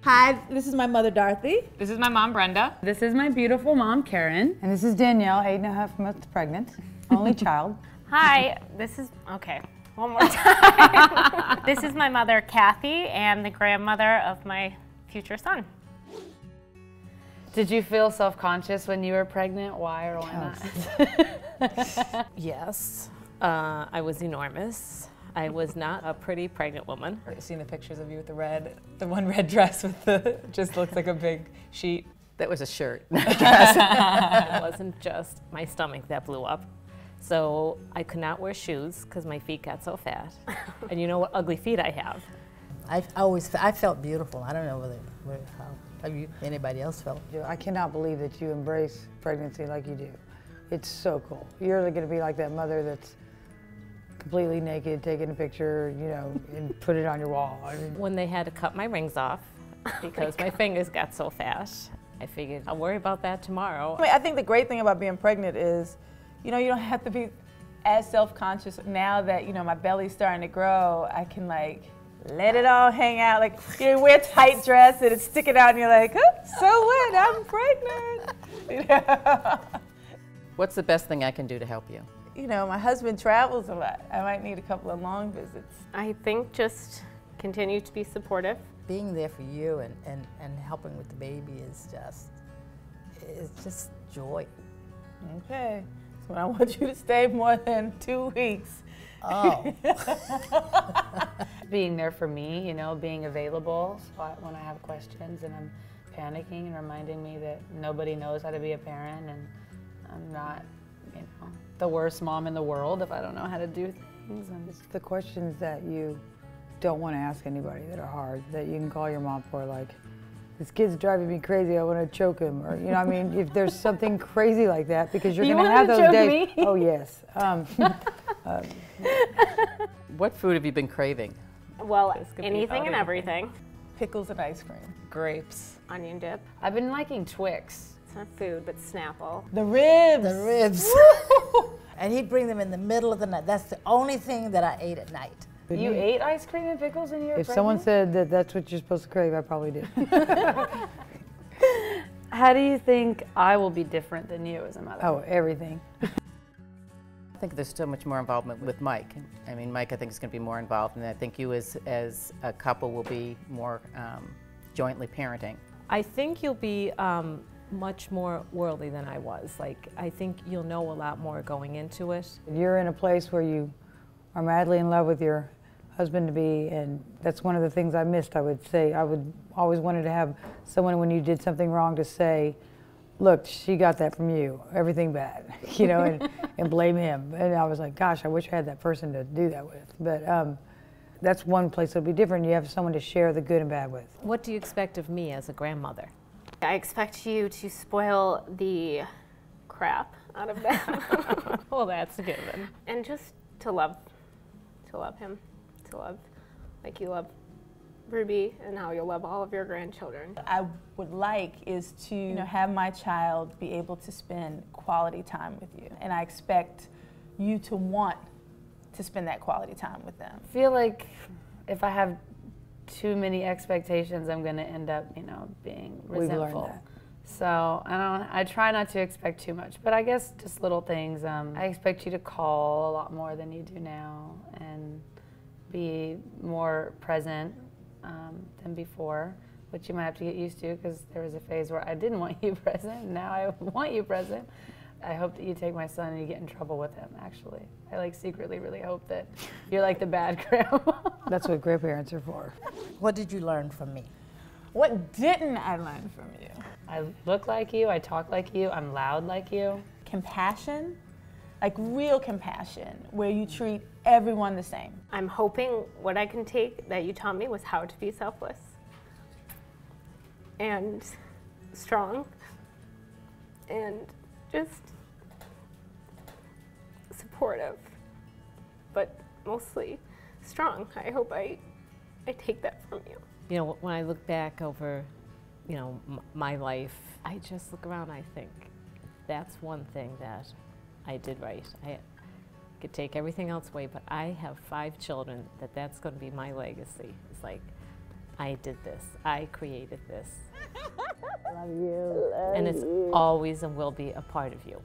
Hi, this is my mother, Dorothy. This is my mom, Brenda. This is my beautiful mom, Karen. And this is Danielle, 8.5 months pregnant, only child. Hi, this is, okay, one more time. This is my mother, Kathy, and the grandmother of my future son. Did you feel self-conscious when you were pregnant? Why or why not? Yes, I was enormous. I was not a pretty pregnant woman. I've seen the pictures of you with the one red dress with the, just looks like a big sheet. That was a shirt. It wasn't just my stomach that blew up. So I could not wear shoes because my feet got so fat. And you know what ugly feet I have. I felt beautiful. I don't know how anybody else felt. I cannot believe that you embrace pregnancy like you do. It's so cool. You're going to be like that mother that's completely naked, taking a picture, you know, and put it on your wall. I mean, When they had to cut my rings off because my fingers got so fat, I figured I'll worry about that tomorrow. I think the great thing about being pregnant is, you know, you don't have to be as self-conscious. Now that, you know, my belly's starting to grow, I can like let it all hang out. Like, you wear a tight dress and it's sticking out and you're like, oh, so what, I'm pregnant. You know? What's the best thing I can do to help you? You know, my husband travels a lot. I might need a couple of long visits. I think just continue to be supportive. Being there for you and helping with the baby is just joy. Okay, so I want you to stay more than 2 weeks. Oh. Being there for me, you know, being available when I have questions and I'm panicking and reminding me that nobody knows how to be a parent and I'm not, you know, the worst mom in the world if I don't know how to do things. And it's the questions that you don't want to ask anybody that are hard, that you can call your mom for, like, this kid's driving me crazy, I want to choke him, or, you know, I mean, if there's something crazy like that, because you're going to have those days. Me? Oh, yes. What food have you been craving? Well, anything and everything. Pickles and ice cream. Grapes. Onion dip. I've been liking Twix. It's not food, but Snapple. The ribs. The ribs. And he'd bring them in the middle of the night. That's the only thing that I ate at night. You ate ice cream and pickles and you were If pregnant? someone said that that's what you're supposed to crave, I probably did. How do you think I will be different than you as a mother? Oh, everything. I think there's so much more involvement with Mike. I mean, Mike, I think, is going to be more involved, and I think you as a couple will be more jointly parenting. I think you'll be much more worldly than I was. Like, I think you'll know a lot more going into it. You're in a place where you are madly in love with your husband-to-be, and that's one of the things I missed, I would say. I would always wanted to have someone, when you did something wrong, to say, look, she got that from you, everything bad, you know, and blame him. And I was like, gosh, I wish I had that person to do that with. But that's one place that'll be different. You have someone to share the good and bad with. What do you expect of me as a grandmother? I expect you to spoil the crap out of them. Well, that's a given. And just to love him, to love like you love Ruby and how you'll love all of your grandchildren. I would like is to, you know, have my child be able to spend quality time with you. And I expect you to want to spend that quality time with them. I feel like if I have too many expectations, I'm going to end up, you know, being resentful. We've learned that. So I try not to expect too much, but I guess just little things. I expect you to call a lot more than you do now and be more present than before, which you might have to get used to, because there was a phase where I didn't want you present, and now I want you present. I hope that you take my son and you get in trouble with him, actually. I like secretly really hope that you're like the bad grandma. That's what grandparents are for. What did you learn from me? What didn't I learn from you? I look like you, I talk like you, I'm loud like you. Compassion, like real compassion, where you treat everyone the same. I'm hoping what I can take that you taught me was how to be selfless and strong and just supportive, but mostly strong. I hope I take that from you. You know, when I look back over, you know, my life, I just look around and I think, that's one thing that I did right. I could take everything else away, but I have 5 children, that's going to be my legacy. It's like, I did this. I created this. Love you. And it's always and will be a part of you.